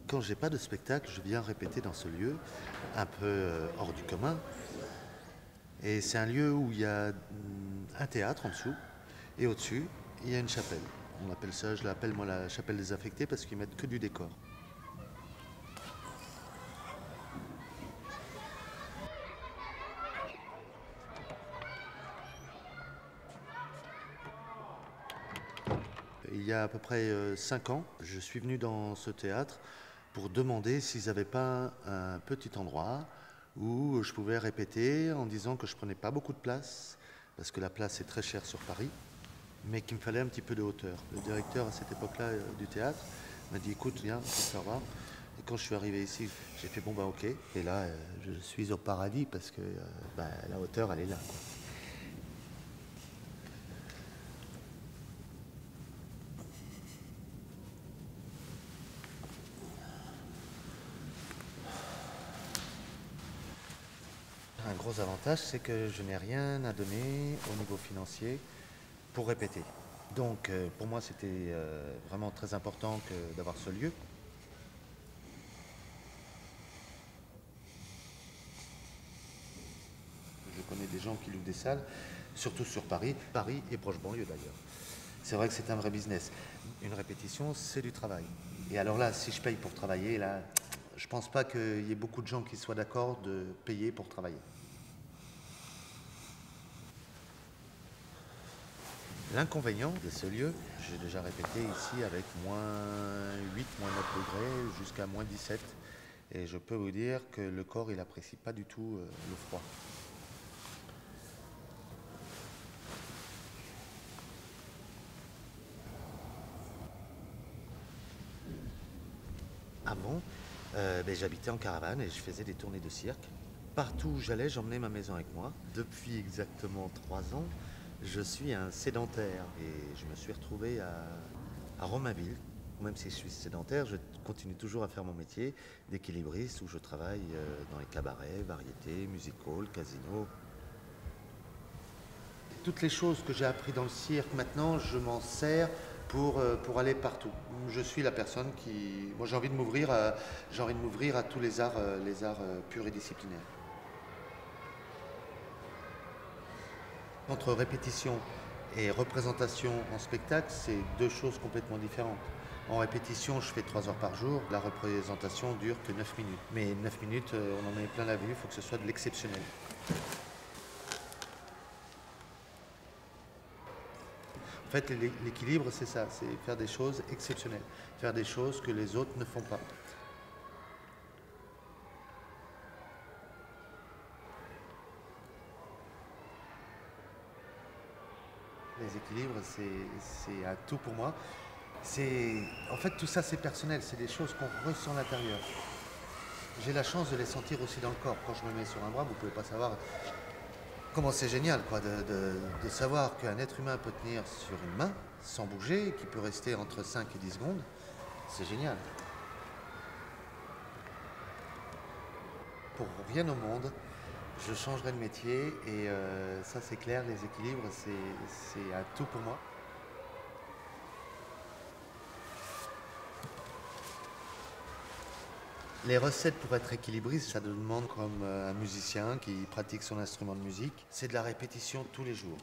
Quand j'ai pas de spectacle, je viens répéter dans ce lieu, un peu hors du commun. Et c'est un lieu où il y a un théâtre en dessous, et au-dessus, il y a une chapelle. On appelle ça, je l'appelle moi la chapelle désaffectée parce qu'ils mettent que du décor. Il y a à peu près 5 ans, je suis venu dans ce théâtre pour demander s'ils n'avaient pas un petit endroit où je pouvais répéter en disant que je prenais pas beaucoup de place, parce que la place est très chère sur Paris, mais qu'il me fallait un petit peu de hauteur. Le directeur à cette époque-là du théâtre m'a dit écoute, viens, on va voir. Et quand je suis arrivé ici, j'ai fait bon bah ok. Et là, je suis au paradis parce que la hauteur, elle est là, quoi. Un gros avantage, c'est que je n'ai rien à donner au niveau financier pour répéter. Donc pour moi, c'était vraiment très important d'avoir ce lieu. Je connais des gens qui louent des salles, surtout sur Paris, Paris et proche banlieue d'ailleurs. C'est vrai que c'est un vrai business. Une répétition, c'est du travail. Et alors là, si je paye pour travailler, là, je pense pas qu'il y ait beaucoup de gens qui soient d'accord de payer pour travailler. L'inconvénient de ce lieu, j'ai déjà répété ici avec -8, -9 degrés jusqu'à -17. Et je peux vous dire que le corps, il n'apprécie pas du tout le froid. Avant, j'habitais en caravane et je faisais des tournées de cirque. Partout où j'allais, j'emmenais ma maison avec moi. Depuis exactement 3 ans, je suis un sédentaire et je me suis retrouvé à Romainville. Même si je suis sédentaire, je continue toujours à faire mon métier d'équilibriste où je travaille dans les cabarets, variétés, music hall, casinos. Toutes les choses que j'ai appris dans le cirque, maintenant, je m'en sers pour aller partout. Je suis la personne qui... Moi, j'ai envie de m'ouvrir à tous les arts pluridisciplinaires. Entre répétition et représentation en spectacle, c'est deux choses complètement différentes. En répétition, je fais 3 heures par jour. La représentation dure que 9 minutes. Mais 9 minutes, on en est plein la vue, il faut que ce soit de l'exceptionnel. En fait, l'équilibre, c'est ça, c'est faire des choses exceptionnelles, faire des choses que les autres ne font pas. Les équilibres, c'est un tout pour moi. En fait, tout ça, c'est personnel, c'est des choses qu'on ressent à l'intérieur. J'ai la chance de les sentir aussi dans le corps. Quand je me mets sur un bras, vous ne pouvez pas savoir comment c'est génial, quoi, de savoir qu'un être humain peut tenir sur une main sans bouger, qui peut rester entre 5 et 10 secondes. C'est génial. Pour rien au monde, je changerai de métier et ça c'est clair, les équilibres c'est un tout pour moi. Les recettes pour être équilibriste, ça demande comme un musicien qui pratique son instrument de musique, c'est de la répétition tous les jours.